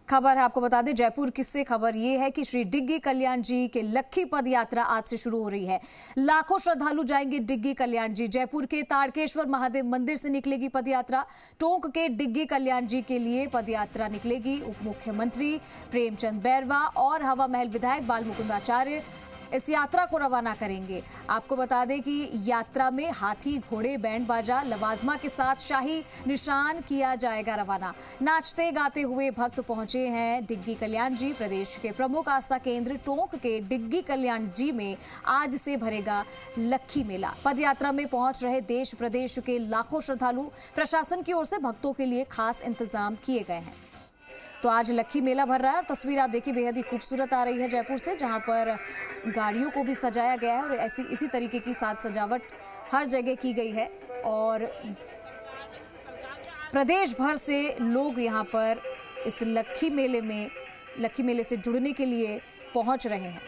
खबर है, आपको बता दें जयपुर किससे खबर ये है कि श्री डिग्गी कल्याण जी के लक्खी पद यात्रा आज से शुरू हो रही है। लाखों श्रद्धालु जाएंगे डिग्गी कल्याण जी। जयपुर के तारकेश्वर महादेव मंदिर से निकलेगी पद यात्रा। टोंक के डिग्गी कल्याण जी के लिए पद यात्रा निकलेगी। उप मुख्यमंत्री प्रेमचंद बैरवा और हवा महल विधायक बाल मुकुंद आचार्य इस यात्रा को रवाना करेंगे। आपको बता दें कि यात्रा में हाथी, घोड़े, बैंड बाजा, लवाजमा के साथ शाही निशान किया जाएगा रवाना। नाचते गाते हुए भक्त पहुंचे हैं डिग्गी कल्याण जी। प्रदेश के प्रमुख आस्था केंद्र टोंक के डिग्गी कल्याण जी में आज से भरेगा लक्खी मेला। पद यात्रा में पहुंच रहे देश प्रदेश के लाखों श्रद्धालु। प्रशासन की ओर से भक्तों के लिए खास इंतजाम किए गए हैं। तो आज लक्खी मेला भर रहा है और तस्वीर आप देखिए बेहद ही खूबसूरत आ रही है जयपुर से, जहां पर गाड़ियों को भी सजाया गया है और इसी तरीके की साज सजावट हर जगह की गई है। और प्रदेश भर से लोग यहां पर इस लक्खी मेले से जुड़ने के लिए पहुंच रहे हैं।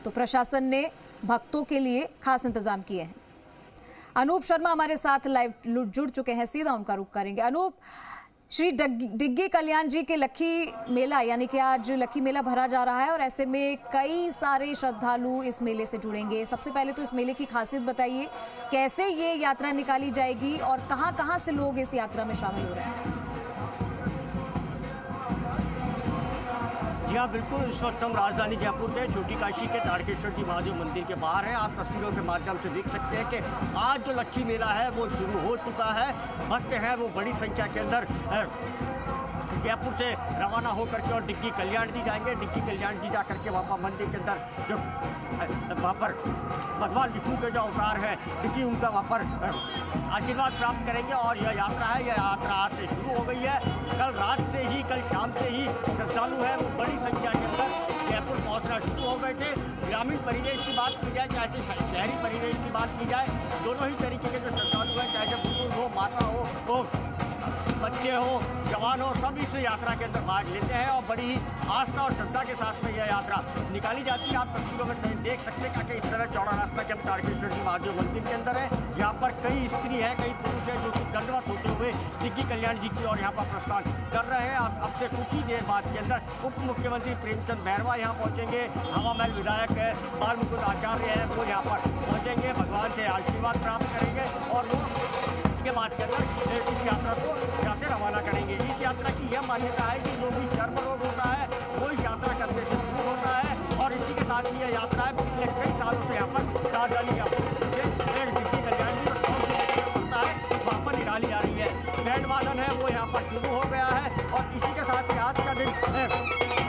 तो प्रशासन ने भक्तों के लिए खास इंतजाम किए हैं। अनूप शर्मा हमारे साथ लाइव जुड़ चुके हैं, सीधा उनका रुख करेंगे। अनूप, श्री डिग्गी कल्याण जी के लक्खी मेला यानी कि आज लक्खी मेला भरा जा रहा है और ऐसे में कई सारे श्रद्धालु इस मेले से जुड़ेंगे। सबसे पहले तो इस मेले की खासियत बताइए, कैसे ये यात्रा निकाली जाएगी और कहां-कहां से लोग इस यात्रा में शामिल हो रहे हैं? जी हाँ, बिल्कुल। इस वक्त हम राजधानी जयपुर के छोटी काशी के तारकेश्वर जी महादेव मंदिर के बाहर हैं। आप तस्वीरों के माध्यम से देख सकते हैं कि आज जो लक्खी मेला है वो शुरू हो चुका है। भक्त हैं वो बड़ी संख्या के अंदर जयपुर से रवाना होकर के और डिग्गी कल्याण जी जाएंगे। डिग्गी कल्याण जी जाकर के वहाँ पर मंदिर के अंदर जो वहाँ पर भगवान विष्णु के जो अवतार है डिग्गी, उनका वहाँ पर आशीर्वाद प्राप्त करेंगे। और यह यात्रा है, यह यात्रा आज से शुरू हो गई है। कल शाम से ही श्रद्धालु हैं वो बड़ी संख्या के अंदर जयपुर पहुँचना शुरू हो गए थे। ग्रामीण परिवेश की बात की जाए, चाहे शहरी परिवेश की बात की जाए, दोनों ही तरीके के जो श्रद्धालु हैं, चाहे बुजुर्ग हो, माता हो, बच्चे हो, जवान हो, सब इस यात्रा के अंदर भाग लेते हैं और बड़ी ही आस्था और श्रद्धा के साथ में यह यात्रा निकाली जाती है। आप तस्वीरों में देख सकते हैं कि इस तरह चौड़ा रास्ता के हम तारकेश्वर जी महादेव मंदिर के अंदर है। यहाँ पर कई स्त्री हैं, कई पुरुष हैं जो कि दंडवत होते हुए डिग्गी कल्याण जी की ओर यहाँ पर प्रस्थान कर रहे हैं। अब से कुछ ही देर बाद के अंदर उप मुख्यमंत्री प्रेमचंद बैरवा यहाँ पहुँचेंगे। हवा महल विधायक बाल मुकुंद आचार्य हैं वो यहाँ पर पहुँचेंगे, भगवान से आशीर्वाद प्राप्त करेंगे और वो के बाद के अंदर इस यात्रा को यहाँ से रवाना करेंगे। इस यात्रा की यह मान्यता है कि जो भी चर्म रोग होता है वो इस यात्रा करने से दूर होता है और इसी के साथ ही यह यात्रा है पिछले कई सालों से यहाँ पर राजधानी से डिग्गी कल्याण जी होता है वहाँ पर निकाली जा रही है। बैंड वादन है वो यहाँ पर शुरू हो गया है और इसी के साथ ही आज का दिन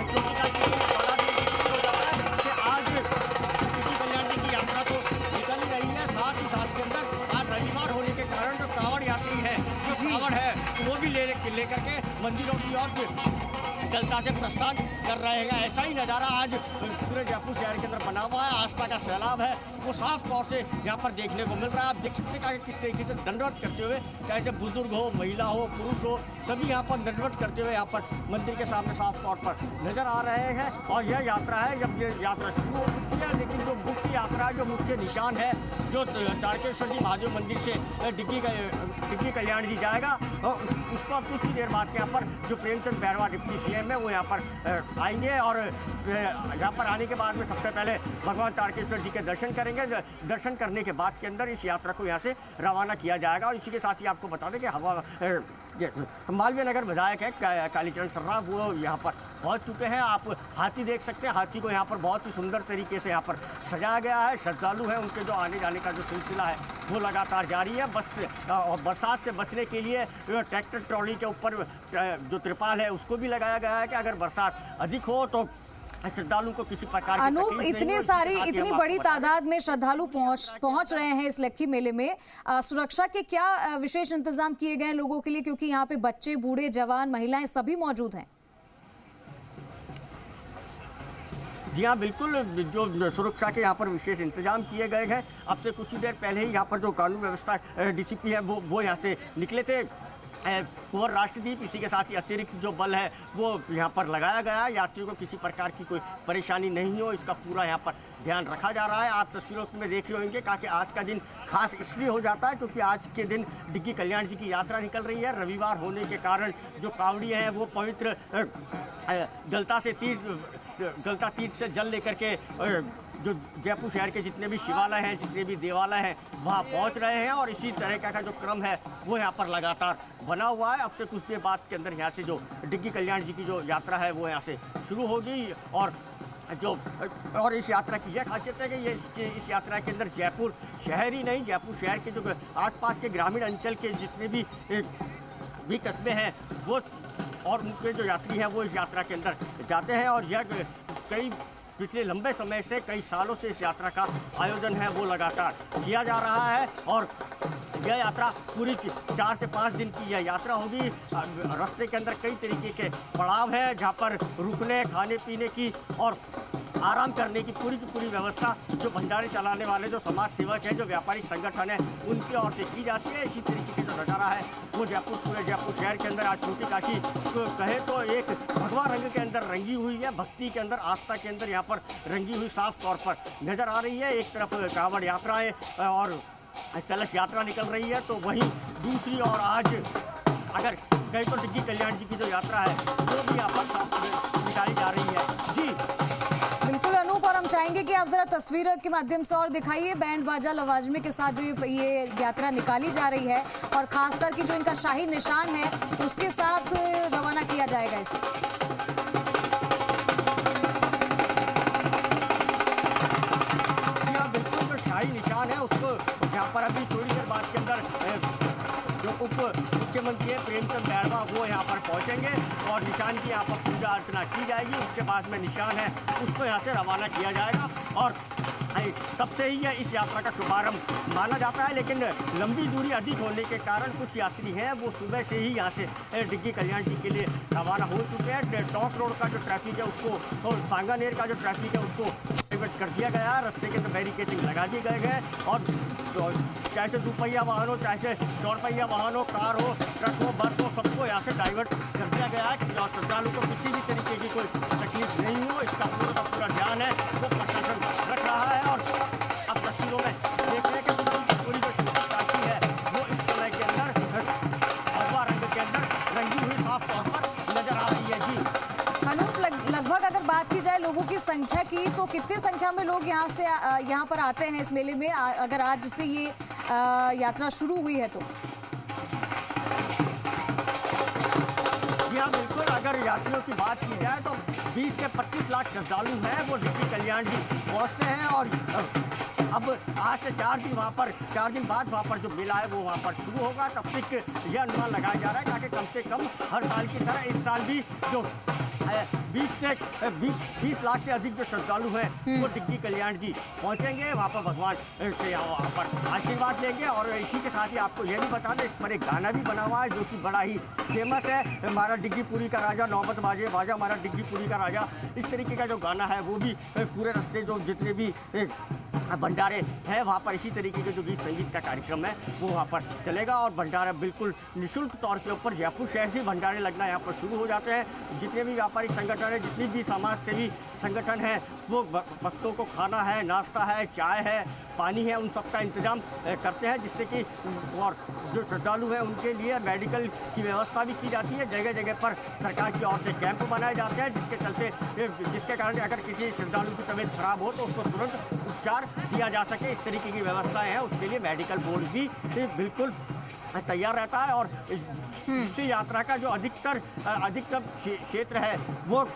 छोटी काशी बड़ा दिन हो जाता है कि आज डिग्गी कल्याण जी की यात्रा तो निकल ही रही है। साथ ही साथ के अंदर आज रविवार होने के कारण जो कांवड़ यात्री है, जो कांवड़ है वो भी लेकर के मंदिरों की ओर जलता से प्रस्थान कर रहे हैं। ऐसा ही नज़ारा आज पूरे जयपुर शहर के अंदर बना हुआ है। आस्था का सैलाब है वो साफ तौर से यहाँ पर देखने को मिल रहा है। आप देख सकते हैं कि किस तरीके से दंडवत करते हुए, चाहे से बुजुर्ग हो, महिला हो, पुरुष हो, सभी यहाँ पर दंडवत करते हुए यहाँ पर मंदिर के सामने साफ तौर पर नजर आ रहे हैं। और यह यात्रा है, जब ये यात्रा शुरू हो चुकी है, लेकिन जो मुख्य यात्रा जो मुख्य निशान है जो तारकेश्वर जी महादेव मंदिर से डिग्गी कल्याण जी जाएगा और उसको अब कुछ ही देर बाद के यहाँ पर जो प्रेमचंद बैरवा डिप्टी सीएम है वो यहाँ पर आएंगे और यहाँ पर आने के बाद में सबसे पहले भगवान तारकेश्वर जी के दर्शन करेंगे। दर्शन करने के बाद के अंदर इस यात्रा को यहाँ से रवाना किया जाएगा। और इसी के साथ ही आपको बता दें कि मालवीय नगर विधायक है कालीचरण सर्रा, वो यहाँ पर पहुँच चुके हैं। आप हाथी देख सकते हैं, हाथी को यहाँ पर बहुत ही सुंदर तरीके से यहाँ पर सजाया गया है। श्रद्धालु हैं, उनके जो आने जाने का जो सिलसिला है वो लगातार जारी है। बरसात से बचने के लिए ट्रैक्टर ट्रॉली के ऊपर जो त्रिपाल है उसको भी लगाया गया है कि अगर बरसात अधिक हो तो श्रद्धालु को किसी प्रकार की अनूप, इतनी बड़ी तादाद में श्रद्धालु पहुंच रहे हैं इस लक्खी मेले में, सुरक्षा के क्या विशेष इंतजाम किए गए हैं लोगों के लिए, क्योंकि यहाँ पे बच्चे, बूढ़े, जवान, महिलाएं सभी मौजूद हैं? जी हाँ, बिल्कुल। जो सुरक्षा के यहाँ पर विशेष इंतजाम किए गए हैं। अब से कुछ ही देर पहले ही यहाँ पर जो कानून व्यवस्था डीसीपी है वो यहाँ से निकले थे। कुंवर राष्ट्रदीप, इसी के साथ ही अतिरिक्त जो बल है वो यहाँ पर लगाया गया है। यात्रियों को किसी प्रकार की कोई परेशानी नहीं हो, इसका पूरा यहाँ पर ध्यान रखा जा रहा है। आप तस्वीरों में देख रहे होंगे कि आज का दिन खास इसलिए हो जाता है क्योंकि आज के दिन डिग्गी कल्याण जी की यात्रा निकल रही है। रविवार होने के कारण जो कांवड़िए हैं वो पवित्र गलता तीर्थ से जल लेकर के जो जयपुर शहर के जितने भी शिवालय हैं, जितने भी देवालय हैं, वहाँ पहुँच रहे हैं और इसी तरह का जो क्रम है वो यहाँ पर लगातार बना हुआ है। अब से कुछ देर बाद के अंदर यहाँ से जो डिग्गी कल्याण जी की जो यात्रा है वो यहाँ से शुरू होगी और इस यात्रा की यह खासियत है कि इस यात्रा के अंदर जयपुर शहर ही नहीं, जयपुर शहर के जो आसपास के ग्रामीण अंचल के जितने भी कस्बे हैं वो और उनके जो यात्री हैं वो इस यात्रा के अंदर जाते हैं और यह पिछले लंबे समय से कई सालों से इस यात्रा का आयोजन है वो लगातार किया जा रहा है और यह यात्रा पूरी 4 से 5 दिन की यह यात्रा होगी। रास्ते के अंदर कई तरीके के पड़ाव हैं जहां पर रुकने, खाने पीने की और आराम करने की पूरी व्यवस्था जो भंडारे चलाने वाले जो समाज सेवक हैं, जो व्यापारिक संगठन है, उनकी ओर से की जाती है। इसी तरीके का जो नज़ारा है वो पूरे जयपुर शहर के अंदर आज छोटी काशी तो कहे तो एक भगवा रंग के अंदर रंगी हुई है, भक्ति के अंदर, आस्था के अंदर यहाँ पर रंगी हुई साफ तौर पर नज़र आ रही है। एक तरफ कांवड़ यात्राएँ और कलश यात्रा निकल रही है तो वहीं दूसरी ओर आज अगर कहीं तो डिग्गी कल्याण जी की जो यात्रा है वो भी यहाँ पर निकाली जा रही है। जी बिल्कुल अनूप, और हम चाहेंगे कि आप जरा तस्वीर के माध्यम से और दिखाइए बैंड बाजा लवाजमे के साथ जो ये यात्रा निकाली जा रही है और खासकर कि जो इनका शाही निशान है उसके साथ रवाना किया जाएगा इसे। बिल्कुल जो शाही निशान है उसको यहाँ पर अभी थोड़ी देर बाद के अंदर जो उप मुख्यमंत्री है प्रेमचंद बैरवा वो यहाँ पर पहुँचेंगे और निशान की यहाँ पर पूजा अर्चना की जाएगी। उसके बाद में निशान है उसको यहाँ से रवाना किया जाएगा और तब से ही इस यात्रा का शुभारंभ माना जाता है। लेकिन लंबी दूरी अधिक होने के कारण कुछ यात्री हैं वो सुबह से ही यहाँ से डिग्गी कल्याण जी के लिए रवाना हो चुके हैं। टॉक रोड का जो ट्रैफिक है उसको और सांगानेर का जो ट्रैफिक है उसको डाइवर्ट कर दिया गया है। रास्ते के अंदर बैरिकेडिंग लगा दी गए और चाहे से दुपहिया वाहन हो, चाहे से चौपहिया वाहन हो, कार हो, ट्रक हो, बस हो, सबको यहाँ से डाइवर्ट कर दिया गया है कि श्रद्धालु को किसी भी तरीके की कोई तकलीफ नहीं हो। इसका पूरा ध्यान है वो प्रशासन रख रहा है और अब तस्वीरों में देख रहे हैं कि पूरी जो छोटी काशी है वो इस समय के अंदर भगवा रंग के अंदर रंगी हुई साफ तौर पर नजर आ रही है। जी अनूप, लगभग अगर बात की जाए लोगों की संख्या की तो कितनी संख्या में लोग यहाँ पर आते हैं इस मेले में, अगर आज से ये यात्रा शुरू हुई है तो? हाँ बिल्कुल, अगर यात्रियों की बात की जाए तो 20 से 25 लाख श्रद्धालु हैं वो डिग्गी कल्याण जी पहुँचते हैं और अब आज से 4 दिन बाद वहाँ पर जो मेला है वो वहाँ पर शुरू होगा। तब तक यह अनुमान लगाया जा रहा है ताकि कम से कम हर साल की तरह इस साल भी जो 20 लाख से अधिक जो श्रद्धालु हैं वो डिग्गी कल्याण जी पहुंचेंगे। वहाँ पर भगवान से वहाँ पर आशीर्वाद लेंगे और इसी के साथ ही आपको यह भी बता दें इस पर एक गाना भी बना हुआ है जो कि बड़ा ही फेमस है, हमारा डिग्गीपुरी का राजा नौबत बाजे बाजा हमारा डिग्गीपुरी का राजा। इस तरीके का जो गाना है वो भी पूरे रास्ते जो जितने भी भंडारे हैं वहाँ पर इसी तरीके के जो गीत संगीत का कार्यक्रम है वो वहाँ पर चलेगा और भंडारा बिल्कुल निःशुल्क तौर के ऊपर जयपुर शहर से भंडारे लगना यहाँ पर शुरू हो जाते हैं। जितने भी व्यापारिक संगठन है, जितनी भी समाज सेवी संगठन है वो भक्तों को खाना है, नाश्ता है, चाय है, पानी है, उन सब का इंतजाम करते हैं जिससे कि और जो श्रद्धालु हैं उनके लिए मेडिकल की व्यवस्था भी की जाती है। जगह जगह पर सरकार की ओर से कैंप बनाए जाते हैं जिसके कारण अगर किसी श्रद्धालु की तबीयत खराब हो तो उसको तुरंत उपचार दिया जा सके। इस तरीके की व्यवस्थाएं हैं, उसके लिए मेडिकल बोर्ड भी बिल्कुल तैयार रहता है और इस यात्रा का जो अधिकतम क्षेत्र है वो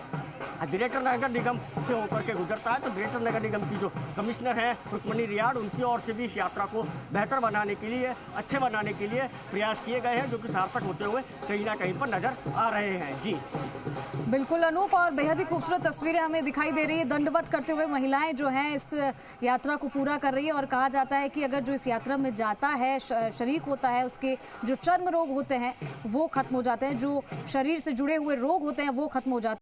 ग्रेटर नगर निगम से होकर के गुजरता है। तो ग्रेटर नगर निगम की जो कमिश्नर हैं रुक्मणी रियाड़ उनकी ओर से भी इस यात्रा को बेहतर बनाने के लिए, अच्छे बनाने के लिए प्रयास किए गए हैं जो कि सार्थक होते हुए कहीं ना कहीं पर नजर आ रहे हैं। जी बिल्कुल अनूप, और बेहद ही खूबसूरत तस्वीरें हमें दिखाई दे रही है। दंडवत करते हुए महिलाएं जो हैं इस यात्रा को पूरा कर रही है और कहा जाता है कि अगर जो इस यात्रा में जाता है, शरीक होता है, उसके जो चर्म रोग होते हैं वो खत्म हो जाते हैं, जो शरीर से जुड़े हुए रोग होते हैं वो खत्म हो जाते हैं।